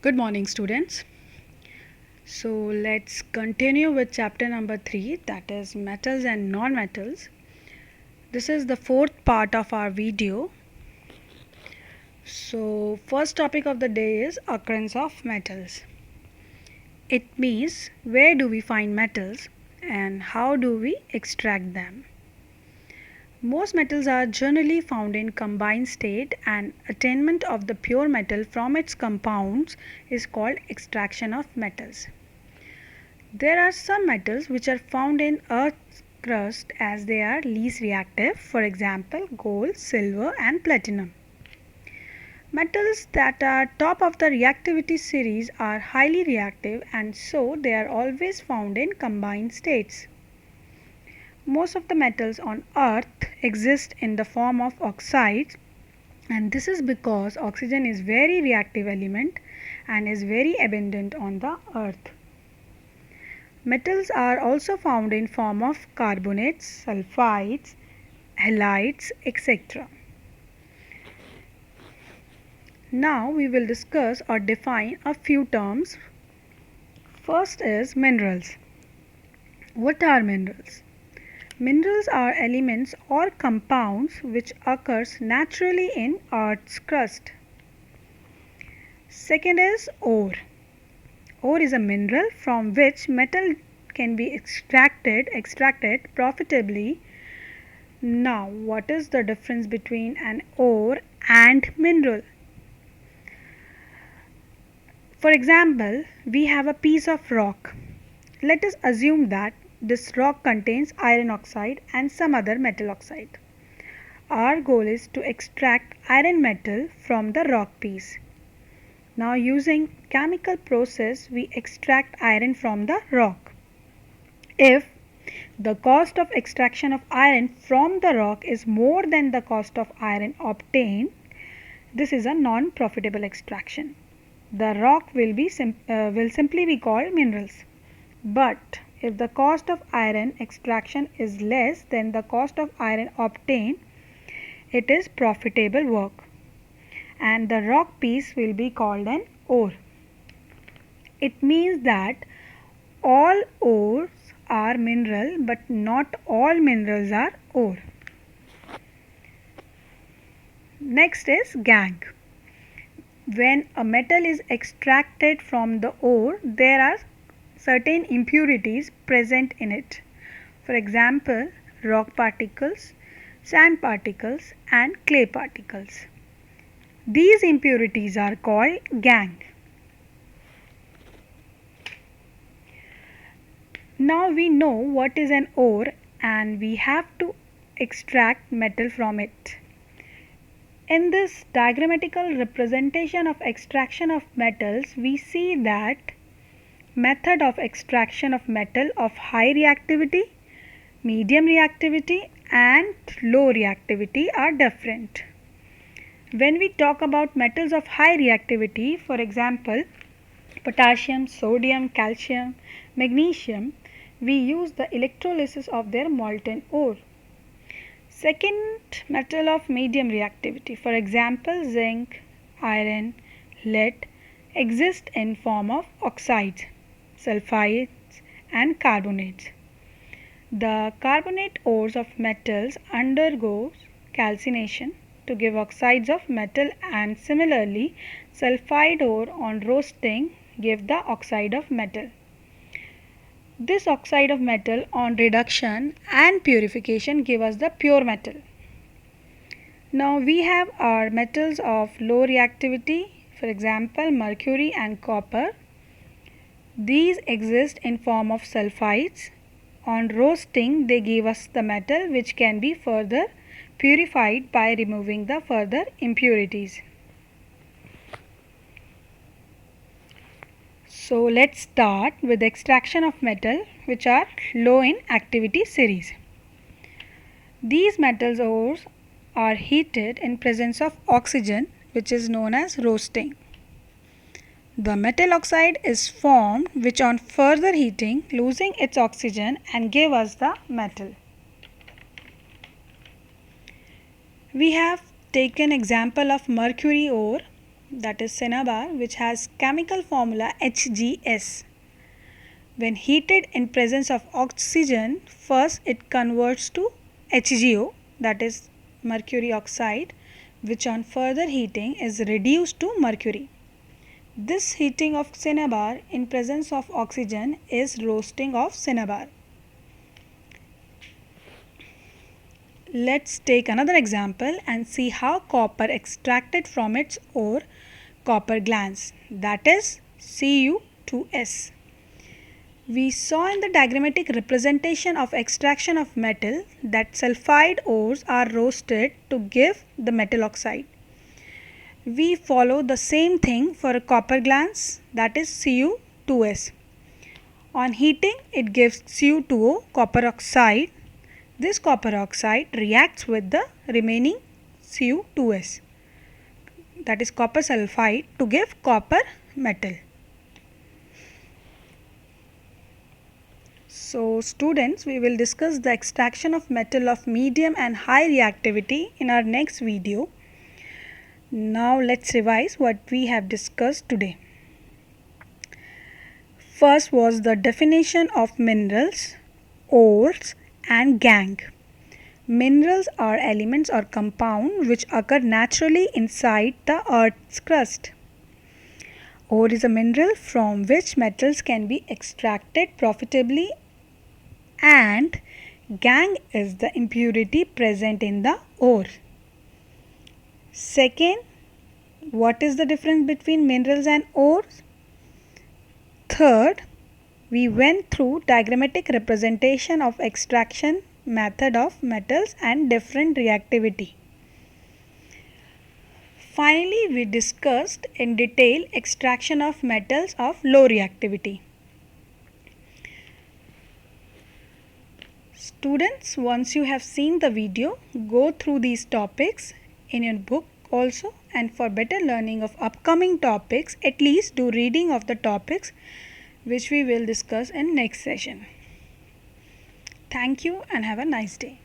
Good morning, students. So let's continue with chapter number 3, that is metals and non-metals. This is the fourth part of our video. So first topic of the day is occurrence of metals. It means where do we find metals and how do we extract them. Most metals are generally found in combined state, and attainment of the pure metal from its compounds is called extraction of metals. There are some metals which are found in Earth's crust as they are least reactive, for example gold, silver and platinum. Metals that are top of the reactivity series are highly reactive, and so they are always found in combined states. Most of the metals on Earth exist in the form of oxides, and this is because oxygen is very reactive element and is very abundant on the Earth. Metals are also found in form of carbonates, sulfides, halides, etc. Now we will discuss or define a few terms. First is minerals. What are minerals? Minerals are elements or compounds which occurs naturally in Earth's crust. Second is ore. Ore is a mineral from which metal can be extracted profitably. Now, what is the difference between an ore and mineral? For example, we have a piece of rock. Let us assume that this rock contains iron oxide and some other metal oxide. Our goal is to extract iron metal from the rock piece. Now using chemical process we extract iron from the rock. If the cost of extraction of iron from the rock is more than the cost of iron obtained, this is a non-profitable extraction. The rock will simply be called minerals. But if the cost of iron extraction is less than the cost of iron obtained, it is profitable work, and the rock piece will be called an ore. It means that all ores are mineral, but not all minerals are ore. Next is gangue. When a metal is extracted from the ore, there are certain impurities present in it. For example, rock particles, sand particles and clay particles. These impurities are called gangue. Now we know what is an ore and we have to extract metal from it. In this diagrammatical representation of extraction of metals, we see that method of extraction of metal of high reactivity, medium reactivity and low reactivity are different. When we talk about metals of high reactivity, for example potassium, sodium, calcium, magnesium, we use the electrolysis of their molten ore. Second, metal of medium reactivity, for example zinc, iron, lead, exist in form of oxides, sulfides and carbonates. The carbonate ores of metals undergoes calcination to give oxides of metal, and similarly sulfide ore on roasting give the oxide of metal. This oxide of metal on reduction and purification give us the pure metal. Now we have our metals of low reactivity, for example mercury and copper. These exist in form of sulfides. On roasting they give us the metal which can be further purified by removing the further impurities. So let's start with the extraction of metal which are low in activity series. These metals ores are heated in presence of oxygen, which is known as roasting. The metal oxide is formed which on further heating losing its oxygen and give us the metal. We have taken example of mercury ore. that is cinnabar, which has chemical formula HgS. When heated in presence of oxygen, first it converts to HgO, that is mercury oxide, which on further heating is reduced to mercury. This heating of cinnabar in presence of oxygen is roasting of cinnabar. Let's take another example and see how copper extracted from its ore, copper glans, that is Cu2S. We saw in the diagrammatic representation of extraction of metal that sulfide ores are roasted to give the metal oxide. We follow the same thing for a copper glans, that is Cu2S. On heating, it gives Cu2O, copper oxide. This copper oxide reacts with the remaining Cu2S, that is copper sulfide, to give copper metal. So students, we will discuss the extraction of metal of medium and high reactivity in our next video. Now let's revise what we have discussed today. First was the definition of minerals, ores and gangue. Minerals are elements or compounds which occur naturally inside the Earth's crust. Ore is a mineral from which metals can be extracted profitably, and gangue is the impurity present in the ore. Second, what is the difference between minerals and ores? Third, we went through diagrammatic representation of extraction method of metals and different reactivity. Finally, we discussed in detail extraction of metals of low reactivity. Students, once you have seen the video, go through these topics in your book also, and for better learning of upcoming topics, at least do reading of the topics which we will discuss in next session. Thank you and have a nice day.